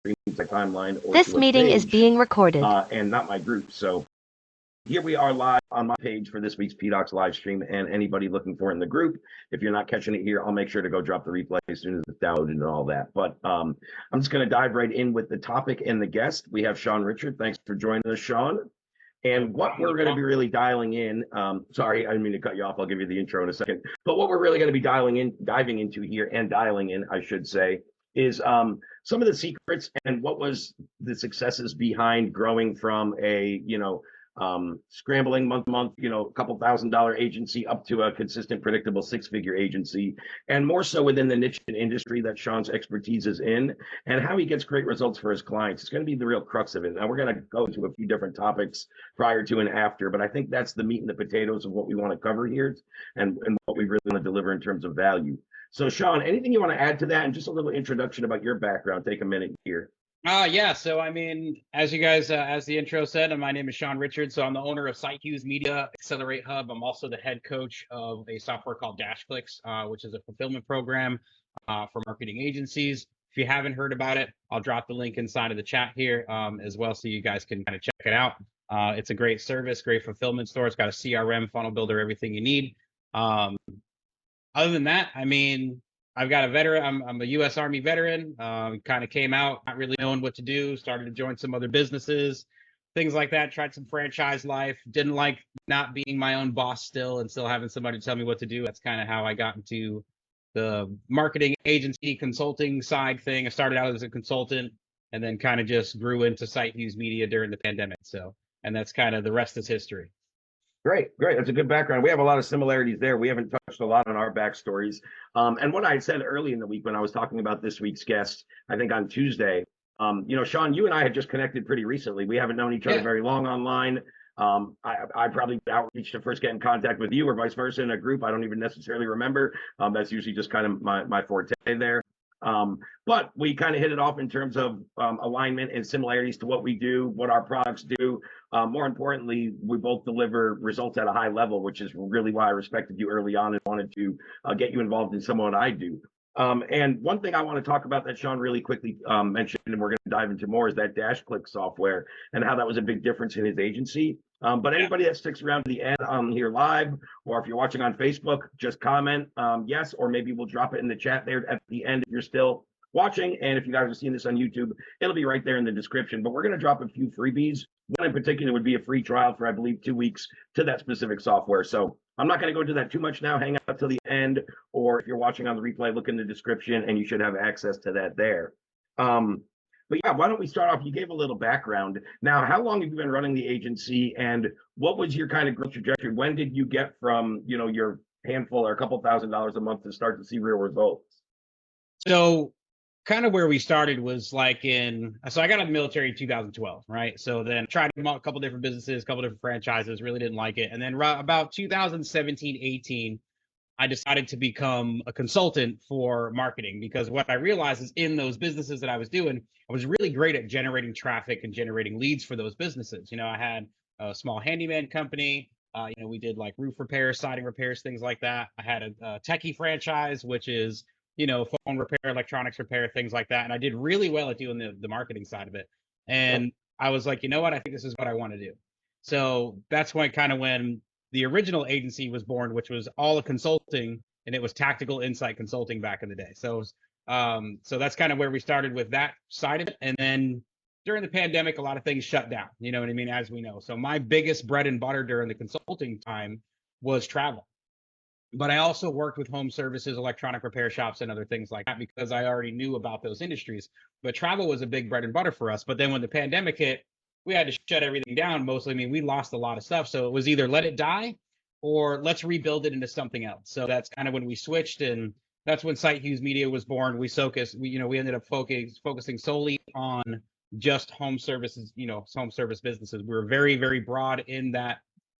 my timeline or This to a meeting is page, being recorded. and not my group. So here we are live on my page for this week's PDOCS live stream, and anybody looking for it in the group, if you're not catching it here, I'll make sure to go drop the replay as soon as it's downloaded and all that. But I'm just going to dive right in with the topic and the guest. We have Sean Richard. Thanks for joining us, Sean. And what we're going to be really dialing in, sorry, I didn't mean to cut you off. I'll give you the intro in a second. But what we're really going to be diving into here and dialing in, I should say, is some of the secrets and what was the successes behind growing from a, scrambling month to month, a couple $1,000 agency up to a consistent, predictable six-figure agency, and more so within the niche and industry that Sean's expertise is in, and how he gets great results for his clients. It's going to be the real crux of it. Now, we're going to go to a few different topics prior to and after, but I think that's the meat and the potatoes of what we want to cover here and what we really want to deliver in terms of value. So, Sean, anything you want to add to that, and just a little introduction about your background? Take a minute here. Yeah. So, I mean, as you guys, as the intro said, my name is Sean Richard. So I'm the owner of SiteHughes Media Accelerate Hub. I'm also the head coach of a software called DashClicks, which is a fulfillment program for marketing agencies. If you haven't heard about it, I'll drop the link inside of the chat here as well, so you guys can kind of check it out. It's a great service, great fulfillment store. It's got a CRM, funnel builder, everything you need. Other than that, I mean, I've got a veteran. I'm a U.S. Army veteran. Kind of came out not really knowing what to do. Started to join some other businesses, things like that. Tried some franchise life. Didn't like not being my own boss still, and still having somebody tell me what to do. That's kind of how I got into the marketing agency consulting side thing. I started out as a consultant, and then kind of just grew into SiteHughes Media during the pandemic. So, and that's kind of the rest is history. Great. That's a good background. We have a lot of similarities there. We haven't touched a lot on our backstories. And what I had said early in the week when I was talking about this week's guest, I think on Tuesday, Sean, you and I had just connected pretty recently. We haven't known each other very long online. I probably outreached to first get in contact with you or vice versa in a group. I don't even necessarily remember. That's usually just kind of my forte there. But we kind of hit it off in terms of alignment and similarities to what we do, what our products do. More importantly, we both deliver results at a high level, which is really why I respected you early on and wanted to get you involved in some of what I do. And one thing I want to talk about that Sean really quickly mentioned, and we're going to dive into more, is that DashClick software and how that was a big difference in his agency. But anybody that sticks around to the end here live, or if you're watching on Facebook, just comment yes, or maybe we'll drop it in the chat there at the end if you're still watching. And if you guys are seeing this on YouTube, it'll be right there in the description. But we're going to drop a few freebies. One in particular would be a free trial for, I believe, 2 weeks to that specific software. So I'm not going to go into that too much now. Hang out till the end, or if you're watching on the replay, look in the description and you should have access to that there. But yeah, why don't we start off? You gave a little background. Now, how long have you been running the agency, and what was your kind of growth trajectory? When did you get from, your handful or a couple $1,000s a month to start to see real results? So kind of where we started was so I got out of the military in 2012, right? So then tried a couple different businesses, a couple different franchises, really didn't like it. And then about 2017, 18, I decided to become a consultant for marketing, because what I realized is in those businesses that I was doing, I was really great at generating traffic and generating leads for those businesses. I had a small handyman company. We did like roof repairs, siding repairs, things like that. I had a techie franchise, which is, phone repair, electronics repair, things like that. And I did really well at doing the marketing side of it. And I was like, you know what? I think this is what I want to do. So that's when the original agency was born, which was all a consulting, and it was tactical insight consulting back in the day. So, so that's kind of where we started with that side of it. And then during the pandemic, a lot of things shut down, you know what I mean? As we know. So my biggest bread and butter during the consulting time was travel. But I also worked with home services, electronic repair shops, and other things like that, because I already knew about those industries. But travel was a big bread and butter for us. But then when the pandemic hit, we had to shut everything down mostly. I mean, we lost a lot of stuff. So it was either let it die or let's rebuild it into something else. So that's kind of when we switched, and that's when SiteHughes Media was born. We ended up focusing solely on just home services, home service businesses. We were very, very broad in that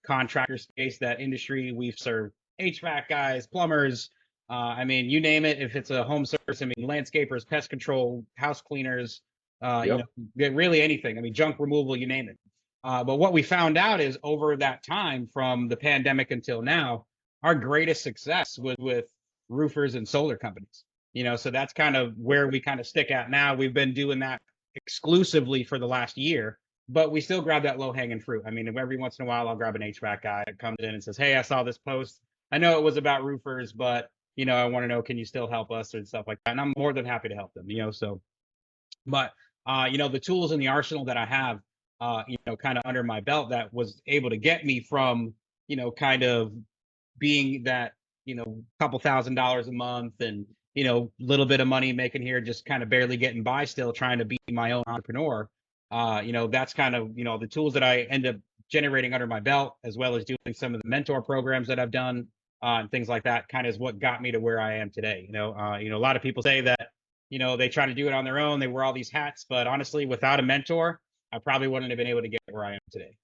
contractor space, that industry. We've served HVAC guys, plumbers, I mean, you name it. If it's a home service, I mean, landscapers, pest control, house cleaners, really anything. I mean, junk removal, you name it. But what we found out is over that time, from the pandemic until now, our greatest success was with roofers and solar companies. So that's kind of where we kind of stick at now. We've been doing that exclusively for the last year, but we still grab that low hanging fruit. I mean, every once in a while, I'll grab an HVAC guy that comes in and says, "Hey, I saw this post. I know it was about roofers, but I want to know, can you still help us and stuff like that?" And I'm more than happy to help them. So, but the tools in the arsenal that I have, kind of under my belt that was able to get me from, kind of being that, couple $1,000s a month and, little bit of money making here, just kind of barely getting by still trying to be my own entrepreneur. That's kind of, the tools that I end up generating under my belt, as well as doing some of the mentor programs that I've done, and things like that, kind of is what got me to where I am today. A lot of people say that, they try to do it on their own. They wear all these hats, but honestly, without a mentor, I probably wouldn't have been able to get where I am today.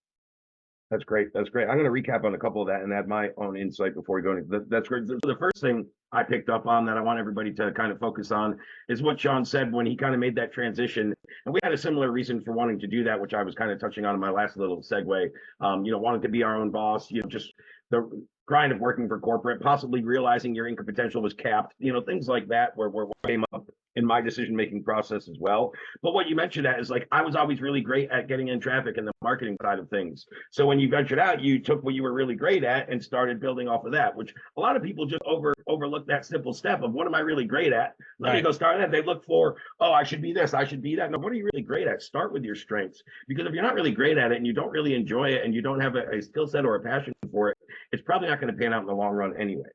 That's great. That's great. I'm going to recap on a couple of that and add my own insight before we go into that's great. The first thing I picked up on that I want everybody to kind of focus on is what Sean said when he kind of made that transition. And we had a similar reason for wanting to do that, which I was kind of touching on in my last little segue. Wanting to be our own boss, just the grind of working for corporate, possibly realizing your income potential was capped, things like that where came up in my decision-making process as well. But what you mentioned at is like, I was always really great at getting in traffic and the marketing side of things. So when you ventured out, you took what you were really great at and started building off of that, which a lot of people just overlook that simple step of what am I really great at? Let me go start that. They look for, oh, I should be this, I should be that. No, what are you really great at? Start with your strengths. Because if you're not really great at it and you don't really enjoy it and you don't have a skill set or a passion for it, it's probably not going to pan out in the long run anyway.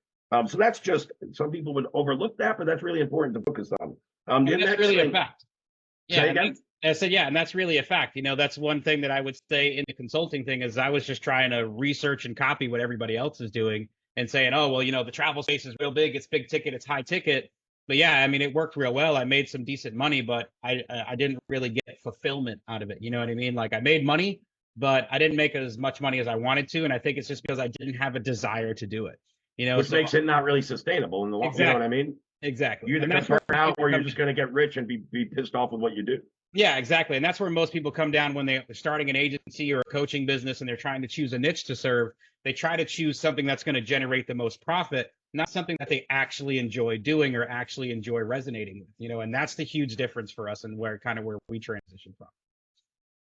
So that's just, some people would overlook that, but that's really important to focus on. That's really a fact. Yeah, I said, yeah, and that's really a fact. That's one thing that I would say in the consulting thing is I was just trying to research and copy what everybody else is doing and saying, oh, well, the travel space is real big, it's big ticket, it's high ticket. But yeah, I mean, it worked real well. I made some decent money, but I didn't really get fulfillment out of it. You know what I mean? Like I made money, but I didn't make as much money as I wanted to. And I think it's just because I didn't have a desire to do it. Which makes it not really sustainable in the long. Exactly. You know what I mean? Exactly. You're either going to burn out or you're just going to get rich and be pissed off with what you do. Yeah, exactly. And that's where most people come down when they're starting an agency or a coaching business and they're trying to choose a niche to serve. They try to choose something that's going to generate the most profit, not something that they actually enjoy doing or actually enjoy resonating with, and that's the huge difference for us and where we transition from.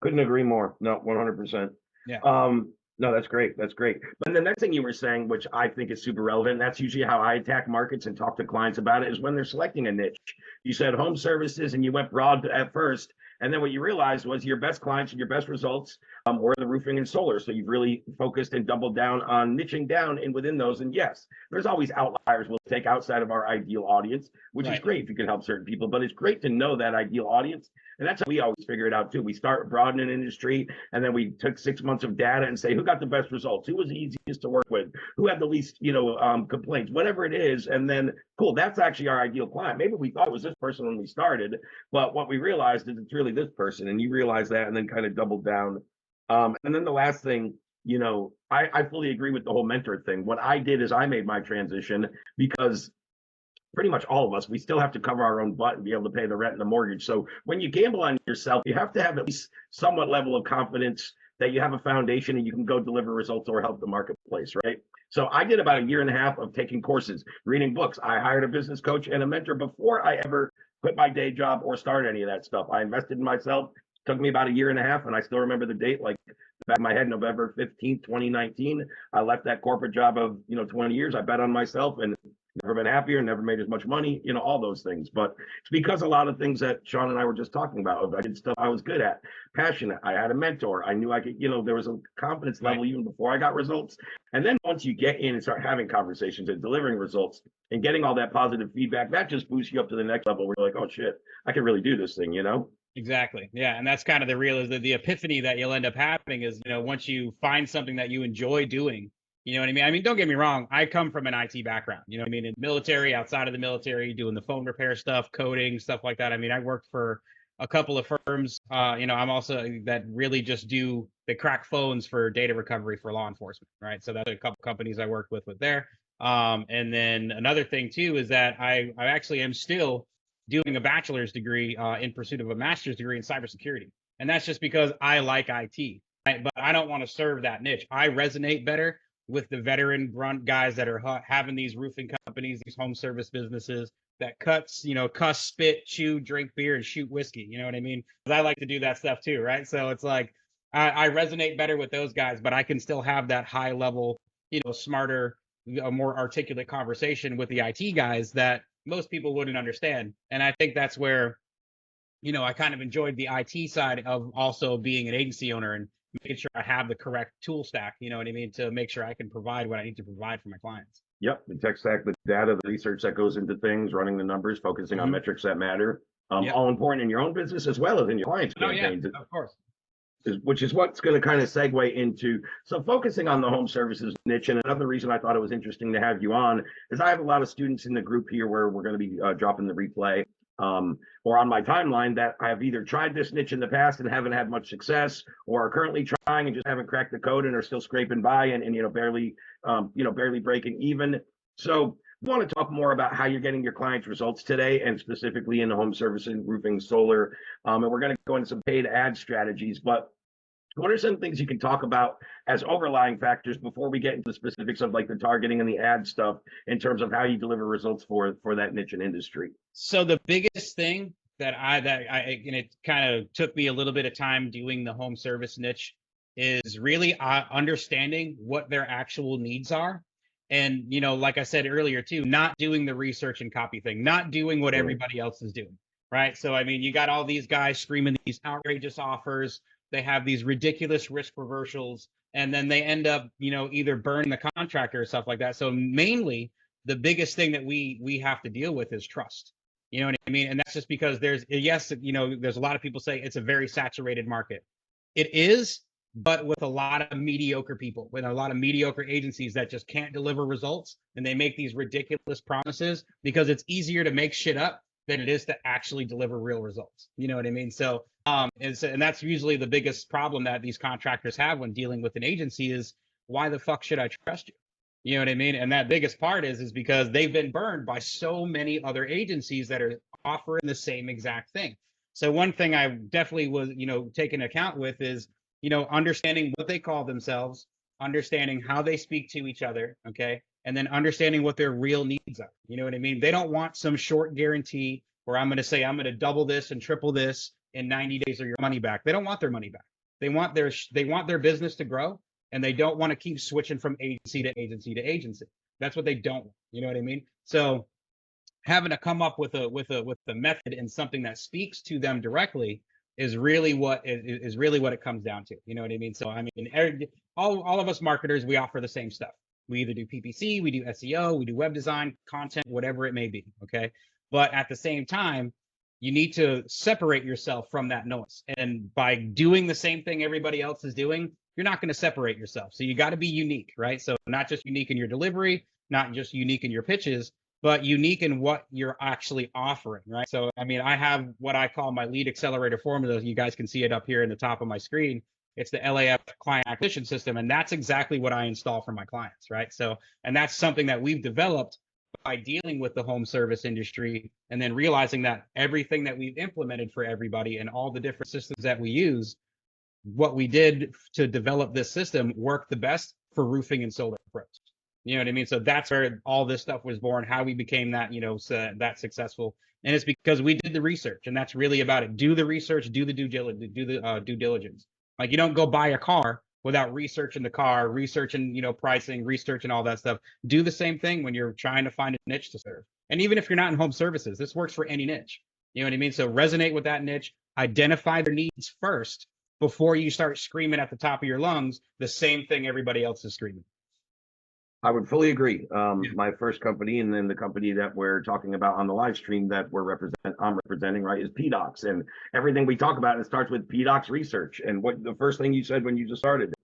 Couldn't agree more. No, 100%. Yeah. No, that's great. That's great. But the next thing you were saying, which I think is super relevant, that's usually how I attack markets and talk to clients about it, is when they're selecting a niche. You said home services and you went broad at first. And then what you realized was your best clients and your best results were the roofing and solar. So you've really focused and doubled down on niching down and within those. And yes, there's always outliers we'll take outside of our ideal audience, which is great if you can help certain people. But it's great to know that ideal audience. And that's how we always figure it out too. We start broadening an industry, and then we took 6 months of data and say, who got the best results? Who was the easiest to work with? Who had the least, complaints? Whatever it is. And then, cool, that's actually our ideal client. Maybe we thought it was this person when we started, but what we realized is it's really this person. And you realize that and then kind of doubled down. And then the last thing, I fully agree with the whole mentor thing. What I did is I made my transition because pretty much all of us, we still have to cover our own butt and be able to pay the rent and the mortgage. So when you gamble on yourself, you have to have at least somewhat level of confidence that you have a foundation and you can go deliver results or help the marketplace, right? So I did about 1.5 years of taking courses, reading books. I hired a business coach and a mentor before I ever quit my day job or started any of that stuff. I invested in myself. It took me about 1.5 years, and I still remember the date like the back of my head, November 15th, 2019. I left that corporate job of 20 years. I bet on myself and never been happier, never made as much money, all those things. But it's because a lot of things that Sean and I were just talking about. I did stuff I was good at, passionate. I had a mentor. I knew I could, there was a confidence level even before I got results. And then once you get in and start having conversations and delivering results and getting all that positive feedback, that just boosts you up to the next level where you're like, oh shit, I can really do this thing, Exactly. Yeah. And that's kind of the epiphany that you'll end up having is, once you find something that you enjoy doing. You know what I mean? I mean, don't get me wrong. I come from an IT background, you know what I mean? In the military, outside of the military, doing the phone repair stuff, coding, stuff like that. I mean, I worked for a couple of firms. I'm also that really just they crack phones for data recovery for law enforcement, right? So that's a couple companies I worked with there. And then another thing too is that I actually am still doing a bachelor's degree in pursuit of a master's degree in cybersecurity. And that's just because I like IT, right? But I don't want to serve that niche. I resonate better with the veteran grunt guys that are having these roofing companies, these home service businesses, that cuts, cuss, spit, chew, drink beer, and shoot whiskey. You know what I mean? 'Cause I like to do that stuff too, right? So it's like I resonate better with those guys, but I can still have that high level, smarter, a more articulate conversation with the IT guys that most people wouldn't understand. And I think that's where, I kind of enjoyed the IT side of also being an agency owner and making sure I have the correct tool stack, you know what I mean, to make sure I can provide what I need to provide for my clients. Yep, the tech stack, the data, the research that goes into things, running the numbers, focusing on Hmm. metrics that matter, Yep. all important in your own business as well as in your clients' Oh yeah, campaigns. of course. Which is what's going to kind of segue into so focusing on the home services niche. And another reason I thought it was interesting to have you on is I have a lot of students in the group here where we're going to be dropping the replay or on my timeline that I have either tried this niche in the past and haven't had much success, or are currently trying and just haven't cracked the code and are still scraping by and barely breaking even. So I want to talk more about how you're getting your clients' results today, and specifically in the home servicing, roofing, solar. And we're going to go into some paid ad strategies. But what are some things you can talk about as overlying factors before we get into the specifics of like the targeting and the ad stuff in terms of how you deliver results for that niche and industry? So the biggest thing and it kind of took me a little bit of time doing the home service niche is really understanding what their actual needs are. And, like I said earlier too, not doing the research and copy thing, not doing what Right. everybody else is doing. Right. So, I mean, you got all these guys screaming these outrageous offers. They have these ridiculous risk reversals, and then they end up, either burning the contractor or stuff like that. So mainly the biggest thing that we have to deal with is trust. You know what I mean? And that's just because there's a lot of people say it's a very saturated market. It is, but with a lot of mediocre people, with a lot of mediocre agencies that just can't deliver results, and they make these ridiculous promises because it's easier to make shit up than it is to actually deliver real results. You know what I mean? So, and that's usually the biggest problem that these contractors have when dealing with an agency is, why the fuck should I trust you? You know what I mean? And that biggest part is because they've been burned by so many other agencies that are offering the same exact thing. So one thing I definitely was, taking account with is, understanding what they call themselves, understanding how they speak to each other, okay? And then understanding what their real needs are. You know what I mean? They don't want some short guarantee where I'm going to say I'm going to double this and triple this in 90 days or your money back. They don't want their money back. They want their business to grow, and they don't want to keep switching from agency to agency to agency. That's what they don't want. You know what I mean? So having to come up with a method and something that speaks to them directly is really what it comes down to. You know what I mean? So I mean, all of us marketers, we offer the same stuff. We either do PPC, we do SEO, we do web design, content, whatever it may be. Okay, but at the same time, you need to separate yourself from that noise. And by doing the same thing everybody else is doing, you're not going to separate yourself. So you got to be unique, right? So not just unique in your delivery, not just unique in your pitches, but unique in what you're actually offering, right? So, I mean, I have what I call my lead accelerator formula. You guys can see it up here in the top of my screen. It's the LAF client acquisition system. And that's exactly what I install for my clients, right? So, and that's something that we've developed by dealing with the home service industry and then realizing that everything that we've implemented for everybody and all the different systems that we use, what we did to develop this system worked the best for roofing and solar pros. You know what I mean? So that's where all this stuff was born, how we became that, that successful. And it's because we did the research, and that's really about it. Do the research, do the due diligence. Like, you don't go buy a car without researching the car, researching, pricing, researching all that stuff. Do the same thing when you're trying to find a niche to serve. And even if you're not in home services, this works for any niche. You know what I mean? So resonate with that niche, identify their needs first before you start screaming at the top of your lungs the same thing everybody else is screaming. I would fully agree. Yeah. My first company, and then the company that we're talking about on the live stream that I'm representing, right, is PDOCS. And everything we talk about, it starts with PDOCS research. And what the first thing you said when you just started,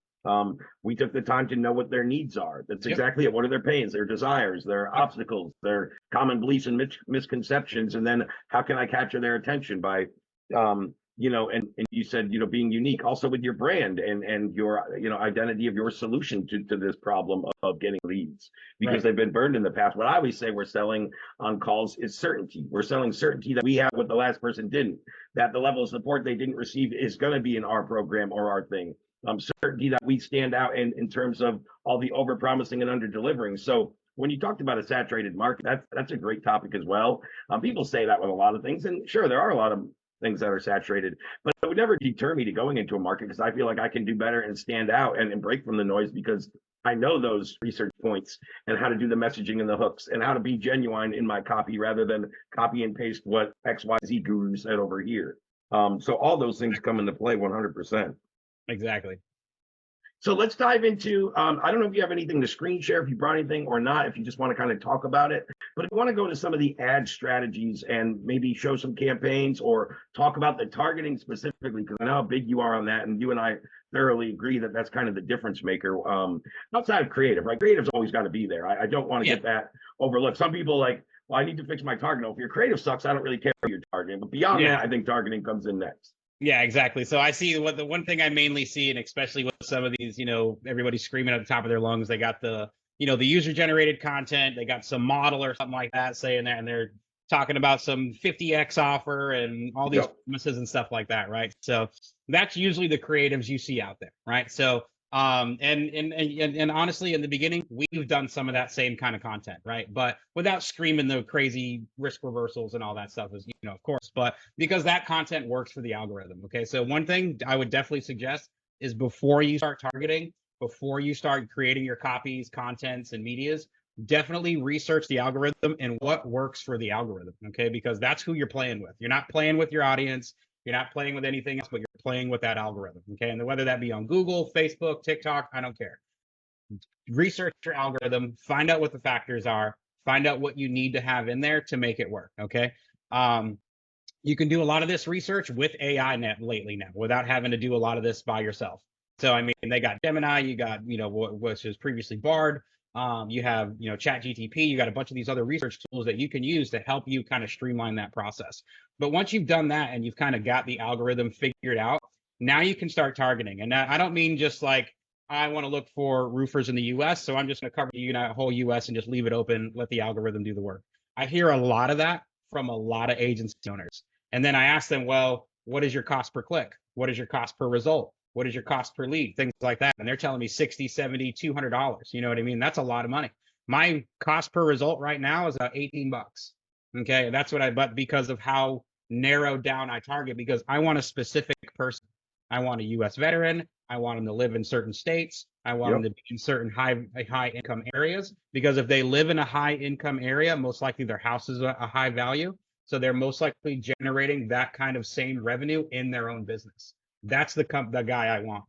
we took the time to know what their needs are. That's exactly it. What are their pains, their desires, their obstacles, their common beliefs and misconceptions, and then how can I capture their attention by and you said, being unique also with your brand and your, identity of your solution to this problem of getting leads, because they've been burned in the past. What I always say we're selling on calls is certainty. We're selling certainty that we have what the last person didn't, that the level of support they didn't receive is going to be in our program or our thing. Certainty that we stand out in terms of all the over promising and under delivering. So when you talked about a saturated market, that's a great topic as well. People say that with a lot of things, and sure, there are a lot of things that are saturated, but it would never deter me to going into a market because I feel like I can do better and stand out and break from the noise because I know those research points and how to do the messaging and the hooks and how to be genuine in my copy rather than copy and paste what XYZ guru said over here. So all those things come into play 100%. Exactly. So let's dive into, I don't know if you have anything to screen share, if you brought anything or not, if you just want to kind of talk about it, but if you want to go into some of the ad strategies and maybe show some campaigns or talk about the targeting specifically, because I know how big you are on that. And you and I thoroughly agree that that's kind of the difference maker outside of creative, right? Creative's always got to be there. I don't want to get that overlooked. Some people like, well, I need to fix my targeting. If your creative sucks, I don't really care what you're targeting. But beyond that, I think targeting comes in next. Yeah, exactly. So I see what the one thing I mainly see, and especially with some of these, everybody's screaming at the top of their lungs, they got the user generated content, they got some model or something like that saying that, and they're talking about some 50x offer and all these promises and stuff like that, right? So that's usually the creatives you see out there, right? So and honestly, in the beginning, we've done some of that same kind of content, right? But without screaming the crazy risk reversals and all that stuff, is of course, but because that content works for the algorithm. Okay, so one thing I would definitely suggest is before you start targeting, before you start creating your copies, contents, and medias, definitely research the algorithm and what works for the algorithm. Okay, because that's who you're playing with. You're not playing with your audience. You're not playing with anything else, but you're playing with that algorithm. Okay. And whether that be on Google, Facebook, TikTok, I don't care. Research your algorithm, find out what the factors are, find out what you need to have in there to make it work. Okay. You can do a lot of this research with AI lately now without having to do a lot of this by yourself. So, I mean, they got Gemini, you got, which was previously Bard. You have, Chat GTP, you got a bunch of these other research tools that you can use to help you kind of streamline that process. But once you've done that and you've kind of got the algorithm figured out, now you can start targeting. And I don't mean just like, I want to look for roofers in the US, so I'm just going to cover the whole US and just leave it open, let the algorithm do the work. I hear a lot of that from a lot of agency owners. And then I ask them, well, what is your cost per click? What is your cost per result? What is your cost per lead? Things like that. And they're telling me 60, 70, $200. You know what I mean? That's a lot of money. My cost per result right now is about 18 bucks. Okay. That's what but because of how narrowed down I target, because I want a specific person. I want a US veteran. I want them to live in certain states. I want them to be in certain high income areas, because if they live in a high income area, most likely their house is a high value. So they're most likely generating that kind of same revenue in their own business. That's the guy I want.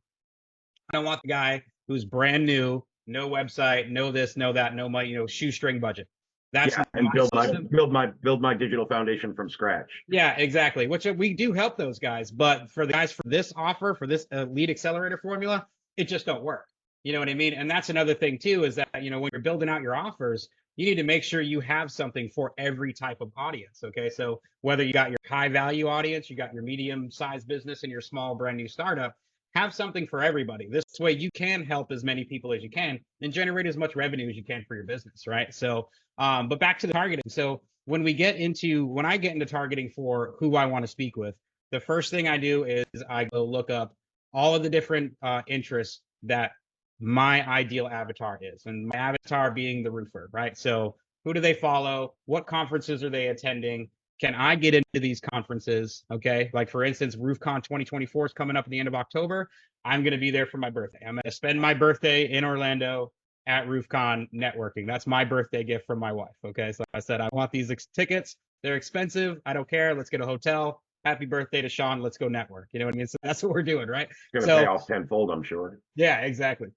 I don't want the guy who's brand new, no website, no this, no that, no my, shoestring budget. That's and build my digital foundation from scratch. Yeah, exactly. Which we do help those guys, but for the guys for this offer, for this lead accelerator formula, it just don't work. You know what I mean? And that's another thing too, is that, when you're building out your offers, you need to make sure you have something for every type of audience. Okay. So whether you got your high value audience, you got your medium sized business, and your small brand new startup, have something for everybody. This way you can help as many people as you can and generate as much revenue as you can for your business. Right. So, but back to the targeting. So when I get into targeting for who I want to speak with, the first thing I do is I go look up all of the different interests that my ideal avatar is, and my avatar being the roofer, right? So who do they follow? What conferences are they attending? Can I get into these conferences? Okay. Like for instance, RoofCon 2024 is coming up at the end of October. I'm going to be there for my birthday. I'm going to spend my birthday in Orlando at RoofCon networking. That's my birthday gift from my wife. Okay. So I said, I want these tickets. They're expensive. I don't care. Let's get a hotel. Happy birthday to Sean. Let's go network. You know what I mean? So that's what we're doing, right? It's going to pay off tenfold, I'm sure. Yeah, exactly.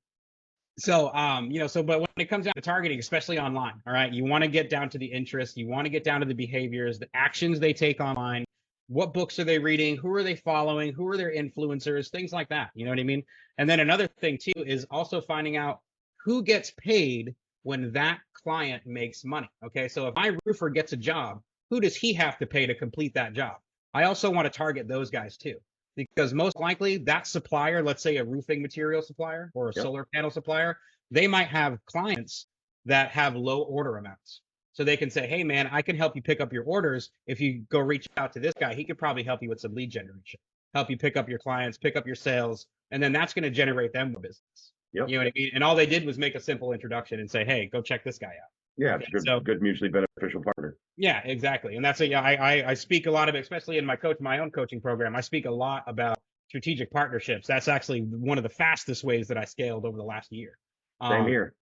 So, but when it comes down to targeting, especially online, all right, you want to get down to the interests, you want to get down to the behaviors, the actions they take online, what books are they reading, who are they following, who are their influencers, things like that. You know what I mean? And then another thing too is also finding out who gets paid when that client makes money. Okay. So if my roofer gets a job, who does he have to pay to complete that job? I also want to target those guys too, because most likely that supplier, let's say a roofing material supplier or a solar panel supplier, they might have clients that have low order amounts. So they can say, hey man, I can help you pick up your orders. If you go reach out to this guy, he could probably help you with some lead generation, help you pick up your clients, pick up your sales, and then that's going to generate them more business. You know what I mean? And all they did was make a simple introduction and say, hey, go check this guy out. Yeah, Okay, it's a good, so good mutually beneficial partner. yeah, exactly. And that's I speak a lot of, especially in my own coaching program, I speak a lot about strategic partnerships. That's actually one of the fastest ways that I scaled over the last year. Same Um, here.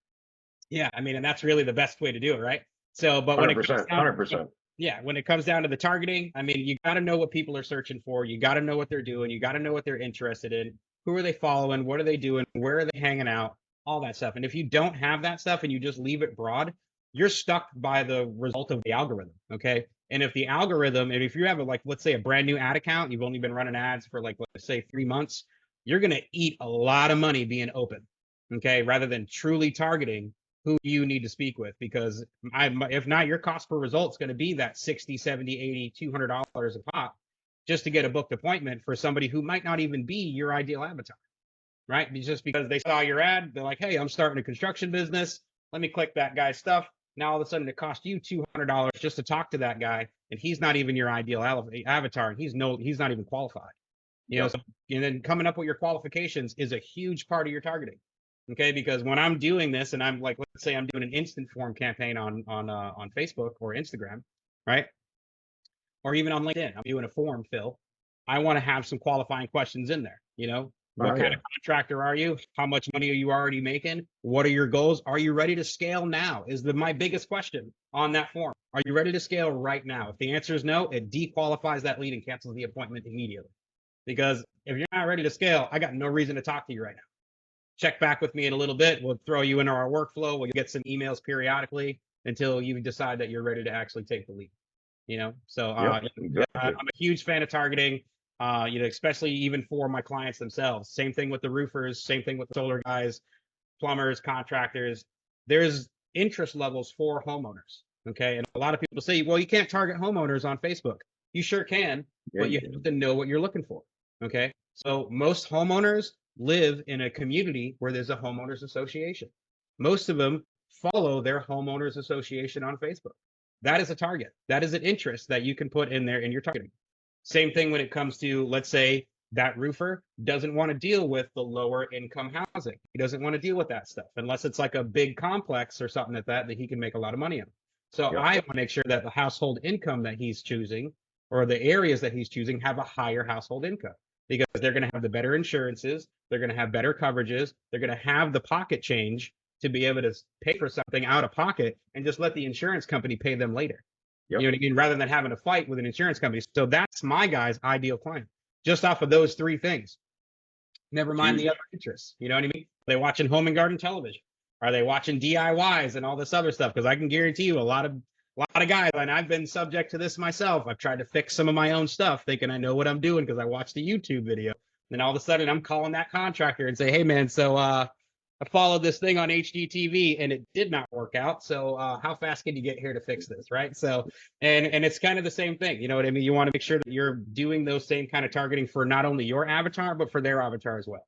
yeah, I mean, and that's really the best way to do it, right? So, but when it comes 100%. down, 100%. yeah, when it comes down to the targeting, I mean, you got to know what people are searching for. You got to know what they're doing. You got to know what they're interested in. Who are they following? What are they doing? Where are they hanging out? All that stuff. And if you don't have that stuff and you just leave it broad, you're stuck by the result of the algorithm. Okay. And if the algorithm, and if you have like, let's say a brand new ad account, you've only been running ads for like, let's say 3 months, you're going to eat a lot of money being open. Okay. Rather than truly targeting who you need to speak with, because if not, your cost per result is going to be that 60, 70, 80, $200 a pop just to get a booked appointment for somebody who might not even be your ideal avatar, right? Just because they saw your ad, they're like, hey, I'm starting a construction business. Let me click that guy's stuff. Now all of a sudden it costs you $200 just to talk to that guy, and he's not even your ideal avatar, and he's not even qualified. Yep. So, and then coming up with your qualifications is a huge part of your targeting. Okay, because when I'm doing this, and I'm like, let's say I'm doing an instant form campaign on Facebook or Instagram, right, or even on LinkedIn, I'm doing a form fill. I want to have some qualifying questions in there. Oh, What kind yeah. of contractor are you? How much money are you already making? What are your goals? Are you ready to scale now? Is my biggest question on that form. Are you ready to scale right now? If the answer is no, it dequalifies that lead and cancels the appointment immediately. Because if you're not ready to scale, I got no reason to talk to you right now. Check back with me in a little bit. We'll throw you into our workflow. We'll get some emails periodically until you decide that you're ready to actually take the lead. So Yep. I'm Exactly. a huge fan of targeting. Especially even for my clients themselves. Same thing with the roofers. Same thing with the solar guys, plumbers, contractors. There's interest levels for homeowners. Okay, and a lot of people say, well, you can't target homeowners on Facebook. You sure can, Yeah, but you you can. have to know what you're looking for. Okay, so most homeowners live in a community where there's a homeowners association. Most of them follow their homeowners association on Facebook. That is a target. That is an interest that you can put in there in your targeting. Same thing when it comes to, let's say, that roofer doesn't want to deal with the lower income housing. He doesn't want to deal with that stuff unless it's like a big complex or something like that he can make a lot of money on. So Yep. I want to make sure that the household income that he's choosing or the areas that he's choosing have a higher household income because they're going to have the better insurances, they're going to have better coverages, they're going to have the pocket change to be able to pay for something out of pocket and just let the insurance company pay them later. Yep. You know what I mean? Rather than having to fight with an insurance company. So that's my guy's ideal client, just off of those three things. Never It's mind the huge. other interests. You know what I mean? Are they watching home and garden television? Are they watching DIYs and all this other stuff? Because I can guarantee you a lot of guys, and I've been subject to this myself. I've tried to fix some of my own stuff, thinking I know what I'm doing because I watched a YouTube video. Then all of a sudden I'm calling that contractor and say, hey man, so I followed this thing on HDTV and it did not work out. So how fast can you get here to fix this, right? So and it's kind of the same thing. You know what I mean? You want to make sure that you're doing those same kind of targeting for not only your avatar but for their avatar as well.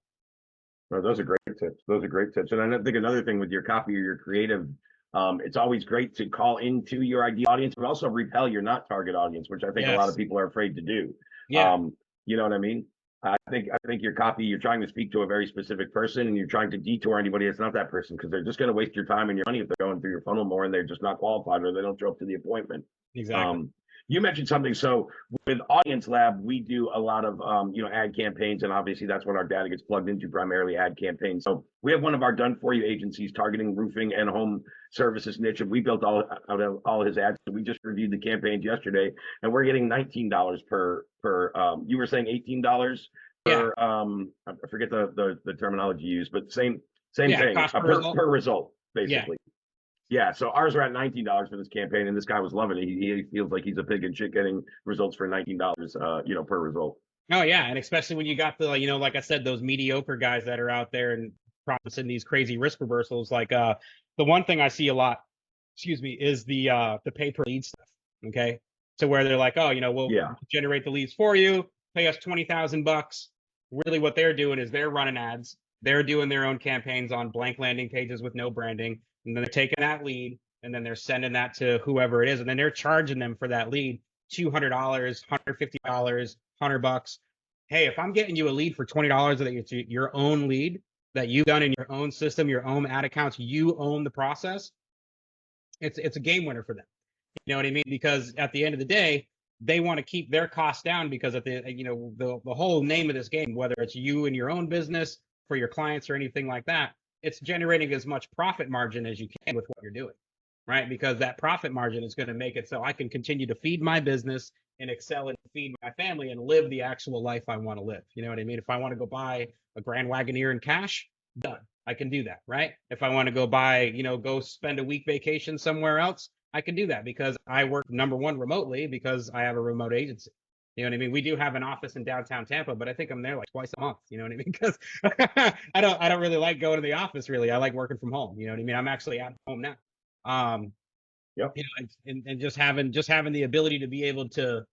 No, those are great tips. Those are great tips. And I think another thing with your copy or your creative, it's always great to call into your ideal audience, but also repel your not target audience, which I think a lot of Yes. people are afraid to do. Yeah. You know what I mean? I think your copy, you're trying to speak to a very specific person and you're trying to detour anybody that's not that person because they're just going to waste your time and your money if they're going through your funnel more and they're just not qualified or they don't show up to the appointment. Exactly. Um, you mentioned something. So with Audience Lab, we do a lot of ad campaigns, and obviously that's what our data gets plugged into, primarily ad campaigns. So we have one of our done for you agencies targeting roofing and home services niche, and we built all his ads. We just reviewed the campaigns yesterday, and we're getting $19 per. You were saying $18 Yeah. per. I forget the terminology you use, but same Yeah. thing Cost per per result. result, Yeah. basically. Yeah, so ours are at $19 for this campaign, and this guy was loving it. He feels like he's a pig in shit getting results for $19, per result. Oh yeah, and especially when you got the like I said, those mediocre guys that are out there and promising these crazy risk reversals. Like the one thing I see a lot, excuse me, is the pay per lead stuff. Okay, so where they're like, oh, we'll Yeah, generate the leads for you, pay us $20,000. Really, what they're doing is they're running ads, they're doing their own campaigns on blank landing pages with no branding, and then they're taking that lead and then they're sending that to whoever it is, and then they're charging them for that lead $200, $150, $100. Hey, if I'm getting you a lead for $20 that it's your own lead that you've done in your own system, your own ad accounts, you own the process. it's a game winner for them. You know what I mean? Because at the end of the day, they want to keep their costs down, because at the the whole name of this game, whether it's you and your own business for your clients or anything like that, it's generating as much profit margin as you can with what you're doing, right? Because that profit margin is going to make it so I can continue to feed my business and excel and feed my family and live the actual life I want to live. You know what I mean? If I want to go buy a Grand Wagoneer in cash, done. I can do that, right? If I want to go buy, go spend a week vacation somewhere else, I can do that because I work, number one, remotely, because I have a remote agency. You know what I mean? We do have an office in downtown Tampa, but I think I'm there like twice a month. You know what I mean? Because I don't really like going to the office. Really, I like working from home. You know what I mean? I'm actually at home now. Yep. And just having the ability to be able to,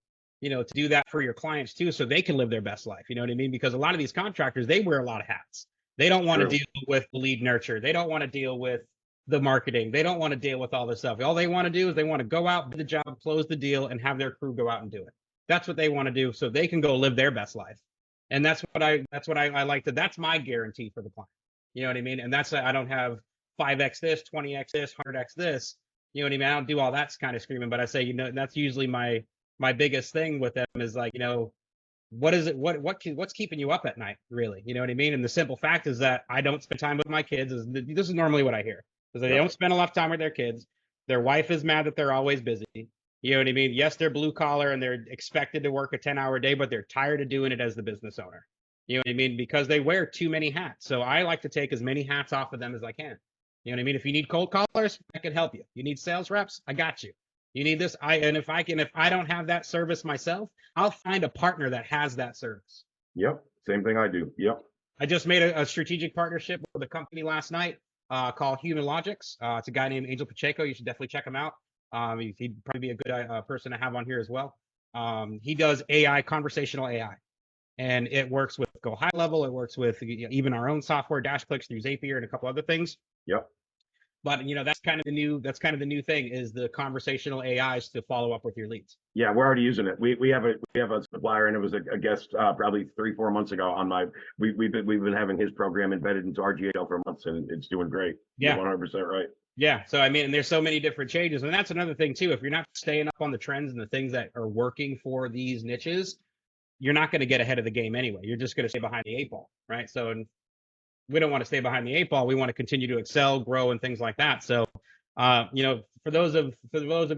to do that for your clients too, so they can live their best life. You know what I mean? Because a lot of these contractors, they wear a lot of hats. They don't want to deal with the lead nurture. They don't want to deal with the marketing. They don't want to deal with all this stuff. All they want to do is they want to go out, do the job, close the deal, and have their crew go out and do it. That's what they want to do, so they can go live their best life. And that's what I like to. That's my guarantee for the client. You know what I mean? And that's, I don't have 5x this, 20x this, 100x this. You know what I mean? I don't do all that kind of screaming, but I say, that's usually my biggest thing with them is like, what is it? What's keeping you up at night, really? You know what I mean? And the simple fact is that I don't spend time with my kids. This is normally what I hear, is that they don't spend a lot of time with their kids. Their wife is mad that they're always busy. You know what I mean? Yes, they're blue collar and they're expected to work a 10-hour day, but they're tired of doing it as the business owner. You know what I mean? Because they wear too many hats. So I like to take as many hats off of them as I can. You know what I mean? If you need cold callers, I can help you. You need sales reps, I got you. You need this, if I don't have that service myself, I'll find a partner that has that service. Yep. Same thing I do. Yep. I just made a strategic partnership with a company last night called Human Logics. It's a guy named Angel Pacheco. You should definitely check him out. He'd probably be a good person to have on here as well. He does AI, conversational AI, and it works with Go High Level. It works with even our own software, DashClicks through Zapier and a couple other things. Yep. But that's kind of the new thing, is the conversational AIs to follow up with your leads. Yeah, we're already using it. We have a supplier, and it was a guest probably 3-4 months ago on my. We've been having his program embedded into our GL for months, and it's doing great. Yeah, You're 100% right. Yeah, so I mean, and there's so many different changes, and that's another thing too. If you're not staying up on the trends and the things that are working for these niches, you're not going to get ahead of the game anyway. You're just going to stay behind the 8 ball, right? So, and we don't want to stay behind the 8 ball. We want to continue to excel, grow, and things like that. So, for those of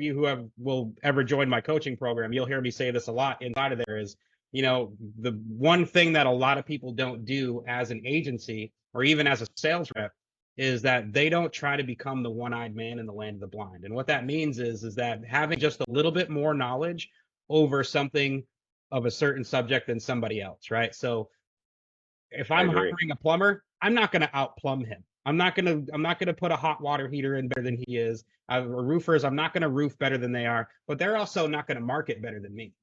you who will ever join my coaching program, you'll hear me say this a lot inside of there is, the one thing that a lot of people don't do as an agency or even as a sales rep is that they don't try to become the one-eyed man in the land of the blind. And what that means is that having just a little bit more knowledge over something of a certain subject than somebody else, right? So if I'm hiring a plumber, I'm not going to outplumb him. I'm not going to put a hot water heater in better than he is. Roofers, I'm not going to roof better than they are, but they're also not going to market better than me.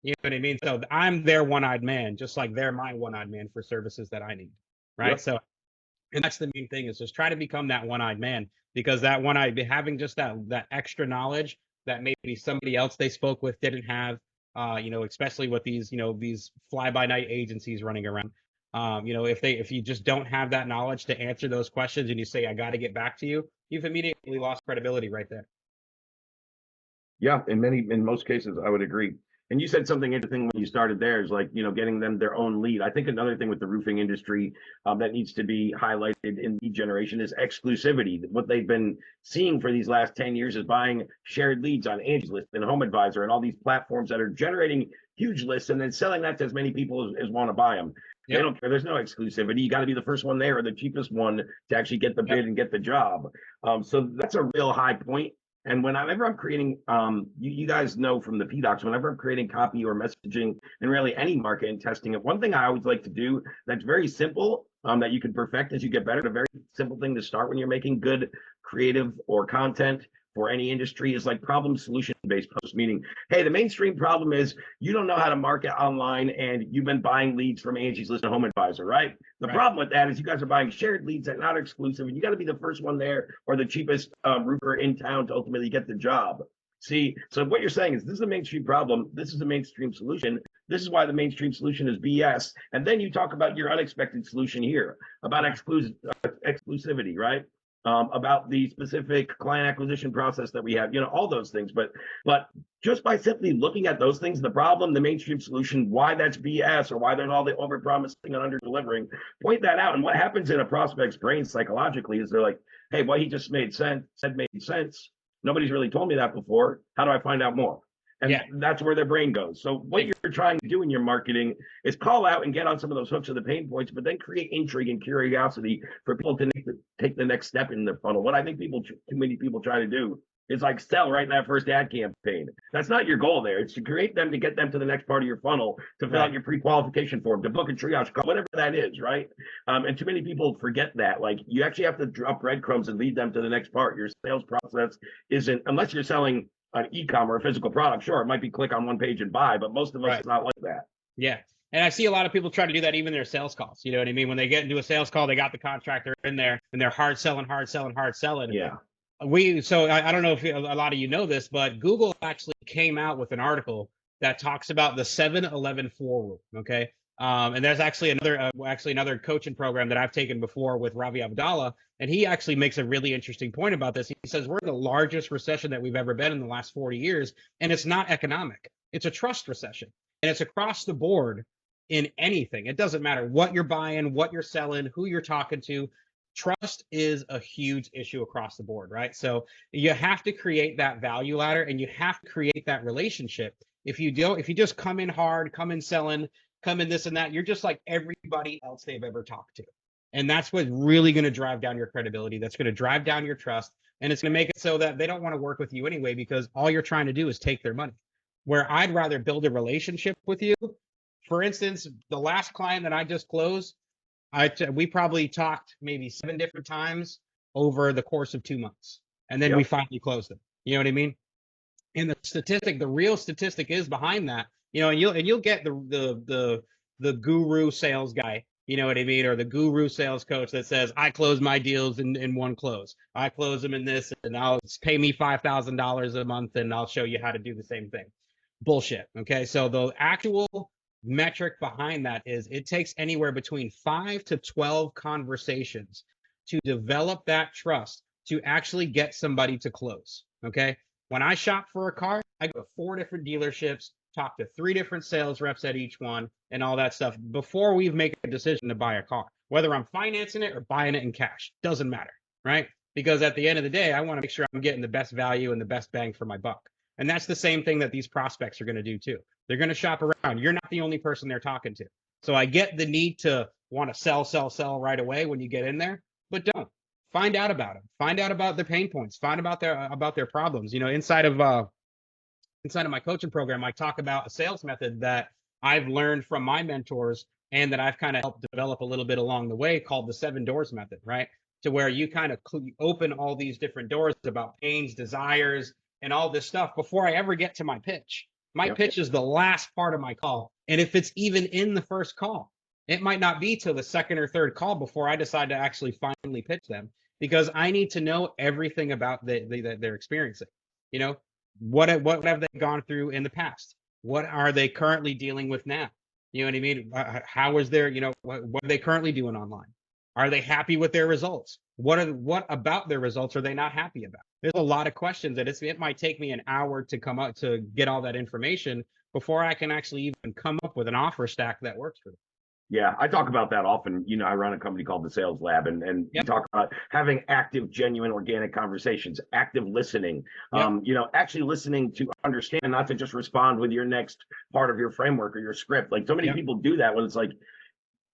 You know what I mean? So I'm their one-eyed man, just like they're my one-eyed man for services that I need, right? Yep. So, and that's the main thing, is just try to become that one-eyed man, because that one-eyed, having just that extra knowledge that maybe somebody else they spoke with didn't have, especially with these, these fly-by-night agencies running around. If you just don't have that knowledge to answer those questions and you say, I got to get back to you, you've immediately lost credibility right there. Yeah, in most cases, I would agree. And you said something interesting when you started there, is like, getting them their own lead. I think another thing with the roofing industry that needs to be highlighted in lead generation is exclusivity. What they've been seeing for these last 10 years is buying shared leads on Angie's List and Home Advisor and all these platforms that are generating huge lists and then selling that to as many people as want to buy them. Yep. They don't care. There's no exclusivity. You got to be the first one there or the cheapest one to actually get the bid and get the job. So that's a real high point. And whenever I'm creating, you guys know from the PDOCS, whenever I'm creating copy or messaging and really any marketing testing, one thing I always like to do that's very simple, that you can perfect as you get better, a very simple thing to start when you're making good creative or content for any industry is like problem solution based posts, meaning, hey, the mainstream problem is you don't know how to market online and you've been buying leads from Angie's List and Home Advisor, right? The problem with that is you guys are buying shared leads that are not exclusive, and you got to be the first one there or the cheapest roofer in town to ultimately get the job. See, so what you're saying is this is a mainstream problem. This is a mainstream solution. This is why the mainstream solution is BS. And then you talk about your unexpected solution here about exclusivity, right? about the specific client acquisition process that we have, all those things. But just by simply looking at those things, the problem, the mainstream solution, why that's BS or why there's all the over promising and under delivering, point that out. And what happens in a prospect's brain psychologically is they're like, hey, what he just made sense. Nobody's really told me that before. How do I find out more? And that's where their brain goes. So what you're trying to do in your marketing is call out and get on some of those hooks of the pain points, but then create intrigue and curiosity for people to take the next step in the funnel. What I think too many people try to do is like sell right in that first ad campaign. That's not your goal there. It's to create them to get them to the next part of your funnel, to fill out your pre-qualification form, to book a triage call, whatever that is, right? And too many people forget that. Like, you actually have to drop breadcrumbs and lead them to the next part. Your sales process isn't, unless you're selling an e-com or a physical product, sure, it might be click on one page and buy, but most of us, it's not like that. Yeah. And I see a lot of people try to do that even in their sales calls. You know what I mean? When they get into a sales call, they got the contractor in there and they're hard selling. Yeah. So I don't know if a lot of you know this, but Google actually came out with an article that talks about the 7-11-4 rule. Okay. And there's actually another coaching program that I've taken before with Ravi Abdallah, and he actually makes a really interesting point about this. He says we're in the largest recession that we've ever been in the last 40 years, and it's not economic. It's a trust recession, and it's across the board in anything. It doesn't matter what you're buying, what you're selling, who you're talking to. Trust is a huge issue across the board, right? So you have to create that value ladder, and you have to create that relationship. If you just come in hard, come in selling, come in this and that, you're just like everybody else they've ever talked to. And that's what's really going to drive down your credibility. That's going to drive down your trust. And it's going to make it so that they don't want to work with you anyway, because all you're trying to do is take their money. Where I'd rather build a relationship with you. For instance, the last client that I just closed, we probably talked maybe 7 different times over the course of 2 months. And then we finally closed them. You know what I mean? And the real statistic is behind that. And you'll get the guru sales guy, you know what I mean, or the guru sales coach that says, I close my deals in one close. I close them in this, and I'll pay me $5,000 a month, and I'll show you how to do the same thing. Bullshit. Okay, so the actual metric behind that is it takes anywhere between 5 to 12 conversations to develop that trust to actually get somebody to close. Okay, when I shop for a car, I go to 4 different dealerships, talk to 3 different sales reps at each one, and all that stuff before we make a decision to buy a car. Whether I'm financing it or buying it in cash, doesn't matter, right? Because at the end of the day, I want to make sure I'm getting the best value and the best bang for my buck. And that's the same thing that these prospects are going to do too. They're going to shop around. You're not the only person they're talking to. So I get the need to want to sell right away when you get in there, but don't. Find out about them. Find out about their pain points. Find about their problems. Inside of my coaching program, I talk about a sales method that I've learned from my mentors and that I've kind of helped develop a little bit along the way, called the 7 doors method, right? To where you kind of open all these different doors about pains, desires, and all this stuff before I ever get to my pitch. My pitch is the last part of my call. And if it's even in the first call, it might not be till the second or third call before I decide to actually finally pitch them, because I need to know everything about that they're experiencing. What have they gone through in the past? What are they currently dealing with now? You know what I mean? How is their, what are they currently doing online? Are they happy with their results? What about their results are they not happy about? There's a lot of questions that it might take me an hour to come up to get all that information before I can actually even come up with an offer stack that works for them. Yeah, I talk about that often. I run a company called the Sales Lab, and we talk about having active, genuine, organic conversations, active listening, actually listening to understand, not to just respond with your next part of your framework or your script. Like, so many people do that when it's like,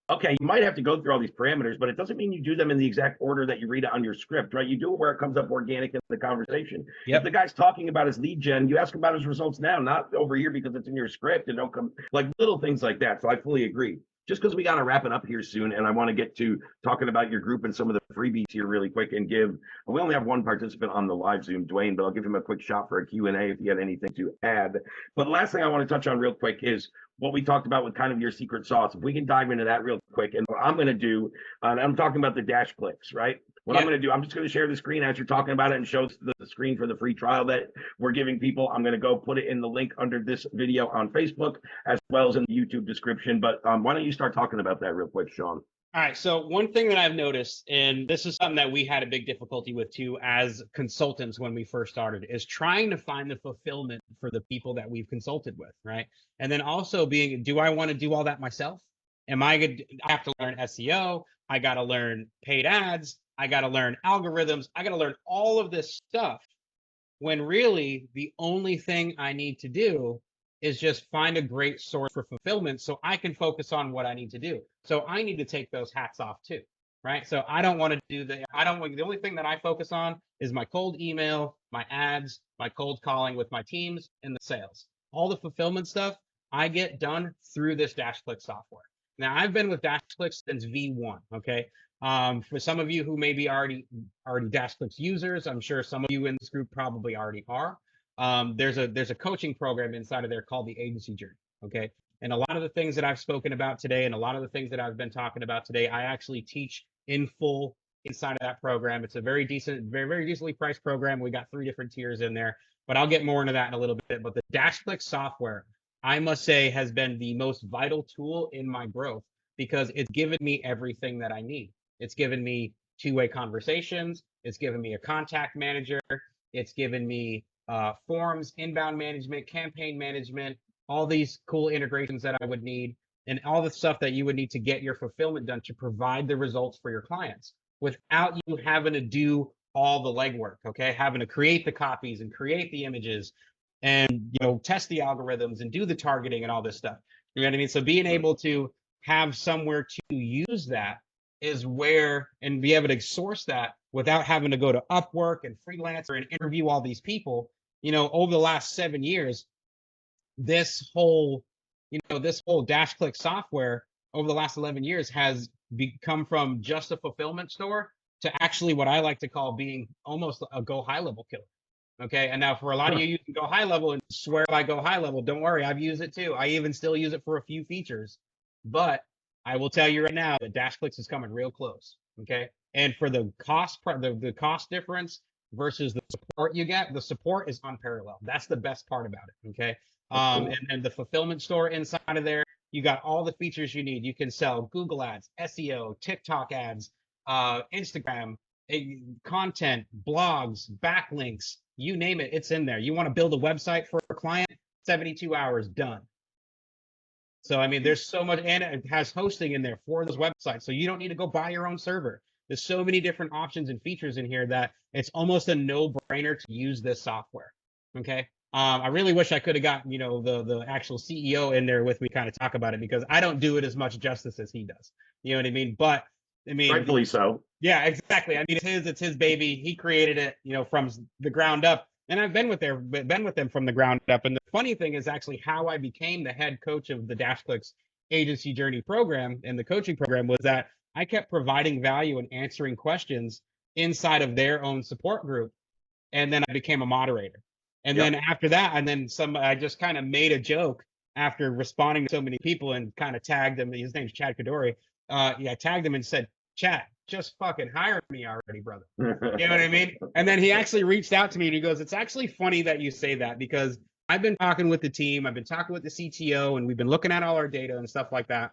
okay, you might have to go through all these parameters, but it doesn't mean you do them in the exact order that you read it on your script, right? You do it where it comes up organic in the conversation. If the guy's talking about his lead gen, you ask about his results now, not over here because it's in your script, and don't come like little things like that. So I fully agree. Just because we got to wrap it up here soon, and I want to get to talking about your group and some of the freebies here really quick, and we only have one participant on the live Zoom, Dwayne, but I'll give him a quick shot for a Q&A if you had anything to add. But the last thing I want to touch on real quick is what we talked about with kind of your secret sauce. If we can dive into that real quick, and what I'm going to do, and I'm talking about the dash clicks, right? What I'm going to do, I'm just going to share the screen as you're talking about it and show the screen for the free trial that we're giving people. I'm going to go put it in the link under this video on Facebook as well as in the YouTube description. But why don't you start talking about that real quick, Sean? All right. So one thing that I've noticed, and this is something that we had a big difficulty with too as consultants when we first started, is trying to find the fulfillment for the people that we've consulted with, right? And then also being, do I want to do all that myself? Am I good? I have to learn SEO. I got to learn paid ads. I got to learn algorithms. I got to learn all of this stuff when really the only thing I need to do is just find a great source for fulfillment so I can focus on what I need to do. So I need to take those hats off too, right? So I don't want to do the only thing that I focus on is my cold email, my ads, my cold calling with my teams, and the sales. All the fulfillment stuff I get done through this DashClick software. Now I've been with DashClick since V1, okay? For some of you who may be already DashClick users, I'm sure some of you in this group probably already are. There's a coaching program inside of there called the Agency Journey. Okay, and a lot of the things that I've spoken about today, and a lot of the things that I've been talking about today, I actually teach in full inside of that program. It's a very decent, very decently priced program. We got 3 different tiers in there, but I'll get more into that in a little bit. But the DashClick software, I must say, has been the most vital tool in my growth because it's given me everything that I need. It's given me two-way conversations. It's given me a contact manager. It's given me forms, inbound management, campaign management, all these cool integrations that I would need, and all the stuff that you would need to get your fulfillment done to provide the results for your clients without you having to do all the legwork, okay? Having to create the copies and create the images and test the algorithms and do the targeting and all this stuff. You know what I mean? So being able to have somewhere to use that is where, and be able to source that without having to go to Upwork and Freelancer and interview all these people. Over the last 7 years, this whole DashClick software over the last 11 years has become from just a fulfillment store to actually what I like to call being almost a go high level killer. Okay. And now for a lot of you can go high level and swear by go high level. Don't worry, I've used it too. I even still use it for a few features, but I will tell you right now that DashClicks is coming real close. Okay. And for the cost, the cost difference versus the support you get, the support is unparalleled. That's the best part about it. Okay. And the fulfillment store inside of there, you got all the features you need. You can sell Google ads, SEO, TikTok ads, Instagram, content, blogs, backlinks, you name it, it's in there. You want to build a website for a client, 72 hours, done. So, I mean, there's so much, and it has hosting in there for those websites. So you don't need to go buy your own server. There's so many different options and features in here that it's almost a no-brainer to use this software. Okay. I really wish I could have got, the actual CEO in there with me kind of talk about it because I don't do it as much justice as he does. You know what I mean? But I mean, rightfully so. Yeah, exactly. I mean, it's his baby. He created it, from the ground up. And I've been with them from the ground up. And the funny thing is actually how I became the head coach of the DashClicks Agency Journey program and the coaching program was that I kept providing value and answering questions inside of their own support group. And then I became a moderator. And then after that, I just kind of made a joke after responding to so many people and kind of tagged him. His name's Chad Kadori. Tagged him and said, Chad, just fucking hire me already, brother. You know what I mean? And then he actually reached out to me and he goes, it's actually funny that you say that because I've been talking with the team, I've been talking with the CTO, and we've been looking at all our data and stuff like that.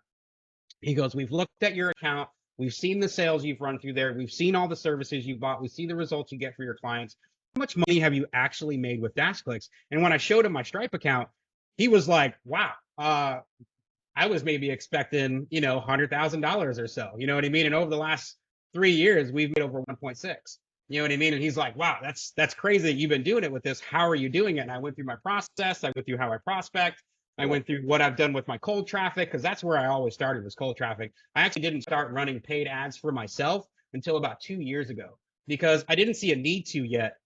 He goes, we've looked at your account, we've seen the sales you've run through there, we've seen all the services you've bought, we see the results you get for your clients. How much money have you actually made with DashClicks? And when I showed him my Stripe account, he was like, wow, I was maybe expecting, $100,000 or so, you know what I mean? And over the last 3 years, we've made over 1.6, you know what I mean? And he's like, wow, that's crazy that you've been doing it with this. How are you doing it? And I went through my process. I went through how I prospect. I went through what I've done with my cold traffic, because that's where I always started was cold traffic. I actually didn't start running paid ads for myself until about 2 years ago, because I didn't see a need to yet,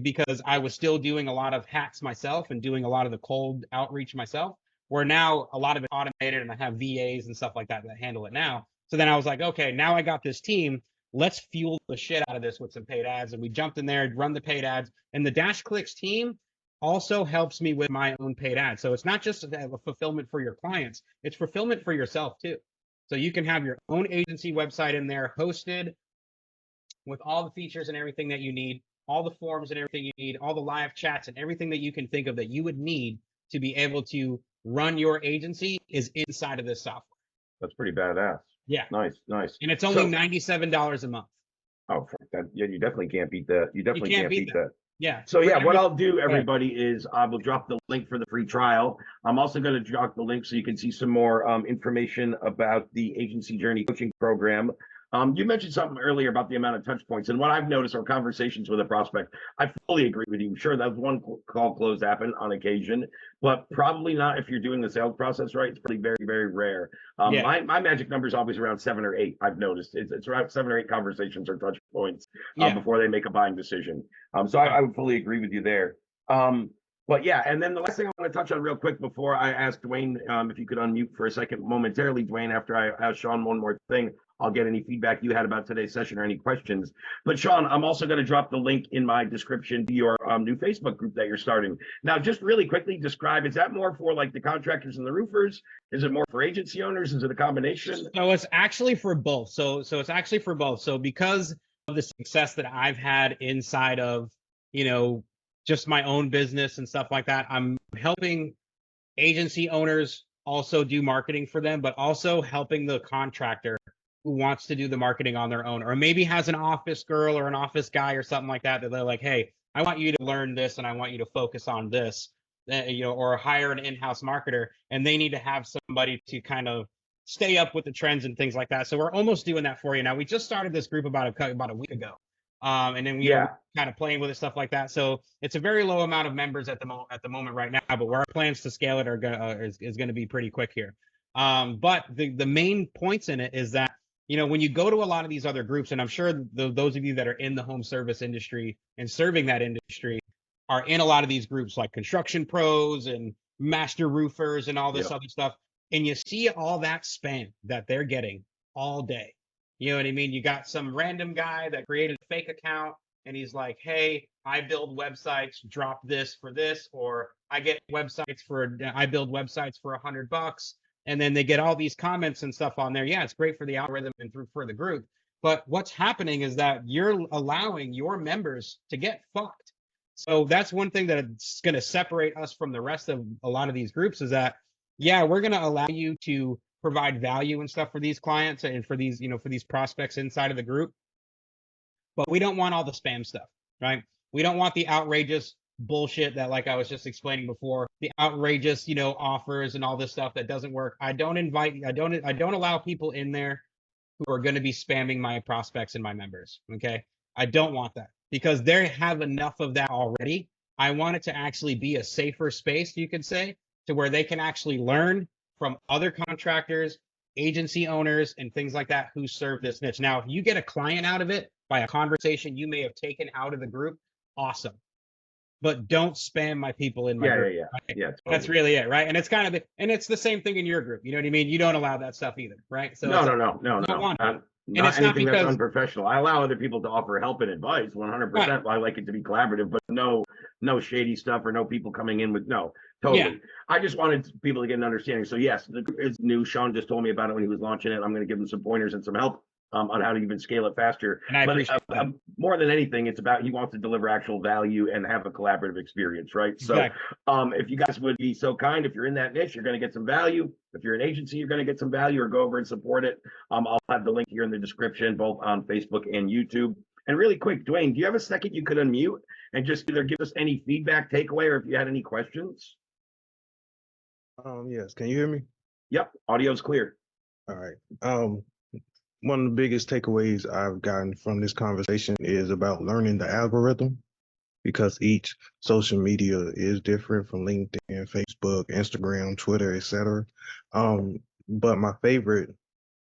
because I was still doing a lot of hacks myself and doing a lot of the cold outreach myself, where now a lot of it automated and I have VAs and stuff like that that handle it now. So then I was like, okay, now I got this team. Let's fuel the shit out of this with some paid ads. And we jumped in there, run the paid ads. And the DashClicks team also helps me with my own paid ads. So it's not just a fulfillment for your clients, it's fulfillment for yourself too. So you can have your own agency website in there hosted with all the features and everything that you need, all the forms and everything you need, all the live chats and everything that you can think of that you would need to be able to run your agency is inside of this software. That's pretty badass. Yeah. Nice, nice. And it's only So, $97 a month. oh, fuck that, yeah, you definitely can't beat that. You You definitely can't can't beat beat that. that. Yeah. So For yeah, what every, I'll do, go ahead. everybody, is I will drop the link for the free trial. I'm also going to drop the link so you can see some more information about the agency journey coaching program. You mentioned something earlier about the amount of touch points, and what I've noticed are conversations with a prospect. I fully agree with you. Sure, that's one call close happen on occasion, but probably not if you're doing the sales process right. It's probably very, very rare. Yeah. My magic number is always around 7 or 8. I've noticed it's around 7 or 8 conversations or touch points Yeah. before they make a buying decision. So I would fully agree with you there. But yeah, and then the last thing I want to touch on real quick before I ask Dwayne if you could unmute for a second momentarily, Dwayne, after I ask Sean one more thing. I'll get any feedback you had about today's session or any questions. But Sean, I'm also going to drop the link in my description to your new Facebook group that you're starting. Now, just really quickly describe, is that more for like the contractors and the roofers? Is it more for agency owners? Is it a combination? So it's actually for both. So it's actually for both. So because of the success that I've had inside of, just my own business and stuff like that, I'm helping agency owners also do marketing for them, but also helping the contractor who wants to do the marketing on their own, or maybe has an office girl or an office guy or something like that, that they're like, hey, I want you to learn this and I want you to focus on this, or hire an in-house marketer, and they need to have somebody to kind of stay up with the trends and things like that. So we're almost doing that for you now. We just started this group about a week ago, and then we're kind of playing with it, stuff like that. So it's a very low amount of members at the moment right now, but where our plans to scale it is going to be pretty quick here. But the main points in it is that, when you go to a lot of these other groups, and I'm sure those of you that are in the home service industry and serving that industry are in a lot of these groups like construction pros and master roofers and all this other stuff, and you see all that spam that they're getting all day. You know what I mean? You got some random guy that created a fake account and he's like, hey, I build websites, drop this for this, or I build websites for $100. And then they get all these comments and stuff on there. Yeah, it's great for the algorithm and for the group. But what's happening is that you're allowing your members to get fucked. So that's one thing that's going to separate us from the rest of a lot of these groups, is that, yeah, we're going to allow you to provide value and stuff for these clients and for these, for these prospects inside of the group. But we don't want all the spam stuff, right? We don't want the outrageous bullshit that, like I was just explaining before, the outrageous, offers and all this stuff that doesn't work. I don't allow people in there who are going to be spamming my prospects and my members. Okay. I don't want that, because they have enough of that already. I want it to actually be a safer space, you could say, to where they can actually learn from other contractors, agency owners, and things like that who serve this niche. Now, if you get a client out of it by a conversation you may have taken out of the group, awesome. But don't spam my people in my group. Yeah. Right? Yeah, totally. That's really it, right? And it's kind of and it's the same thing in your group. You know what I mean? You don't allow that stuff either, right? So No. Not it's not anything that's because unprofessional. I allow other people to offer help and advice 100%. right. I like it to be collaborative, but no shady stuff or no people coming in with totally. Yeah. I just wanted people to get an understanding. So yes, it's new. Sean just told me about it when he was launching it. I'm going to give him some pointers and some help on how to even scale it faster. And I appreciate that. More than anything, it's about he wants to deliver actual value and have a collaborative experience, right? Exactly. So if you guys would be so kind, if you're in that niche, you're going to get some value. If you're an agency, you're going to get some value, or go over and support it. I'll have the link here in the description, both on Facebook and YouTube. And really quick, Dwayne, do you have a second you could unmute and just either give us any feedback, takeaway, or if you had any questions? Yes. Can you hear me? Yep, audio's clear. All right. One of the biggest takeaways I've gotten from this conversation is about learning the algorithm, because each social media is different, from LinkedIn, Facebook, Instagram, Twitter, etc. But my favorite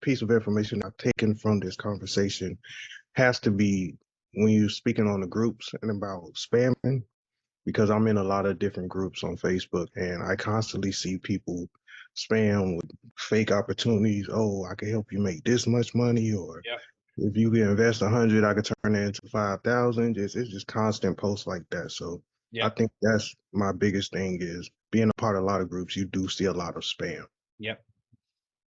piece of information I've taken from this conversation has to be when you're speaking on the groups and about spamming, because I'm in a lot of different groups on Facebook and I constantly see people spam with fake opportunities. Oh, I can help you make this much money, or if you can invest 100, I could turn it into 5,000. It's just constant posts like that. So I think that's my biggest thing, is being a part of a lot of groups. You do see a lot of spam. Yep.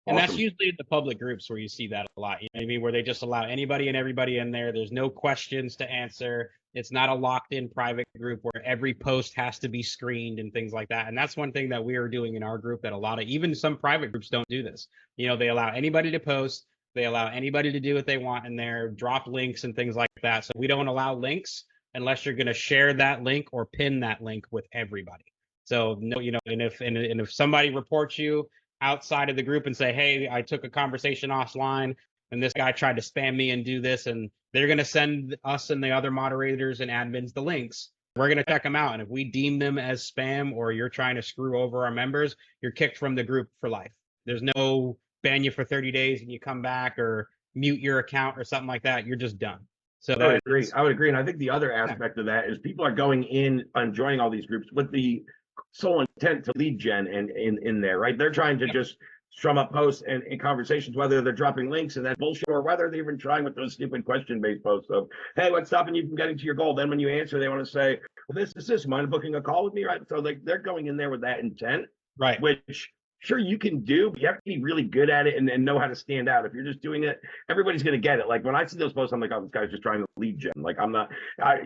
And that's usually the public groups where you see that a lot. You know what I mean? Where they just allow anybody and everybody in there. There's no questions to answer. It's not a locked in private group where every post has to be screened and things like that. And that's one thing that we are doing in our group that a lot of, even some private groups don't do this. You know, they allow anybody to post, they allow anybody to do what they want in there, drop links and things like that. So we don't allow links unless you're going to share that link or pin that link with everybody. So no, you know, and if somebody reports you outside of the group and say, hey, I took a conversation offline and this guy tried to spam me and do this, and they're going to send us and the other moderators and admins the links. We're going to check them out. And if we deem them as spam or you're trying to screw over our members, you're kicked from the group for life. There's no ban you for 30 days and you come back or mute your account or something like that. You're just done. So I would agree. I would agree. And I think the other aspect of that is people are going in and joining all these groups with the sole intent to lead gen and in there, right? They're trying to just strum up posts and conversations, whether they're dropping links and that bullshit, or whether they're even trying with those stupid question-based posts of, hey, what's stopping you from getting to your goal? Then when you answer, they want to say, well, this, mind booking a call with me, right? So they're going in there with that intent, right? Which sure you can do, but you have to be really good at it and know how to stand out. If you're just doing it, everybody's going to get it. Like when I see those posts, I'm like, oh, this guy's just trying to lead gen. Like I'm not.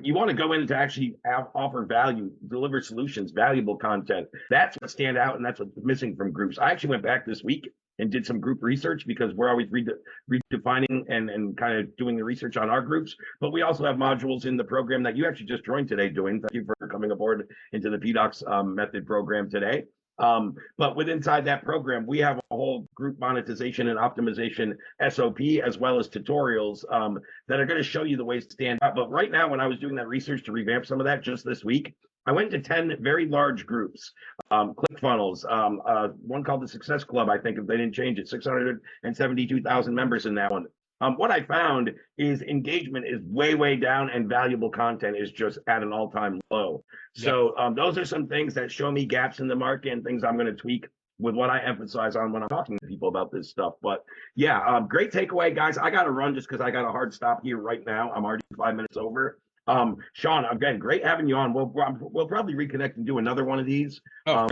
You want to go in to actually offer value, deliver solutions, valuable content. That's what stand out, and that's what's missing from groups. I actually went back this week and did some group research because we're always redefining and kind of doing the research on our groups. But we also have modules in the program that you actually just joined today doing. Thank you for coming aboard into the PDOCS method program today. But inside that program, we have a whole group monetization and optimization SOP, as well as tutorials that are going to show you the ways to stand out. But right now, when I was doing that research to revamp some of that just this week, I went to 10 very large groups, ClickFunnels, one called the Success Club, I think, if they didn't change it, 672,000 members in that one. What I found is engagement is way down and valuable content is just at an all-time low. Yep. So those are some things that show me gaps in the market and things I'm going to tweak with what I emphasize on when I'm talking to people about this stuff. But yeah, great takeaway, guys. I got to run just because I got a hard stop here right now. I'm already 5 minutes over. Sean, again, great having you on. We'll probably reconnect and do another one of these,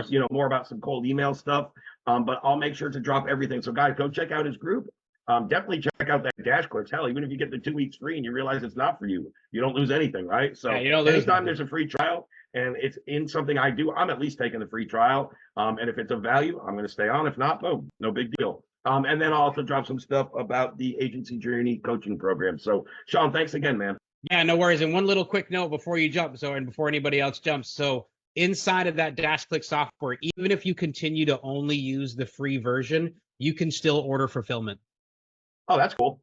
you know, more about some cold email stuff. But I'll make sure to drop everything. So guys, go check out his group. Definitely check out that Dash Clicks. Hell, even if you get the 2 weeks free and you realize it's not for you, you don't lose anything, right? So you don't lose anytime there's a free trial and it's in something I do, I'm at least taking the free trial. And if it's of value, I'm going to stay on. If not, boom, no big deal. And then I'll also drop some stuff about the agency journey coaching program. So Sean, thanks again, man. Yeah, no worries. And one little quick note before you jump, and before anybody else jumps. So inside of that Dash Click software, even if you continue to only use the free version, you can still order fulfillment. Oh, that's cool.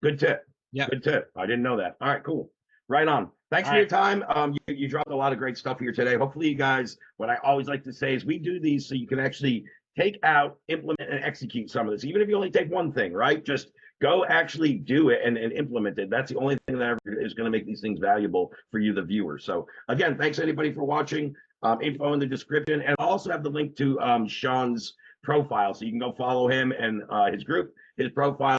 Good tip. Yeah. Good tip. I didn't know that. All right, cool. Right on. Thanks for your time. You dropped a lot of great stuff here today. Hopefully you guys, what I always like to say is we do these so you can actually take out, implement, and execute some of this. Even if you only take one thing, right? Just go actually do it and implement it. That's the only thing that is going to make these things valuable for you, the viewer. So again, thanks anybody for watching. Info in the description. And I'll also have the link to Sean's profile. So you can go follow him and his group, his profile.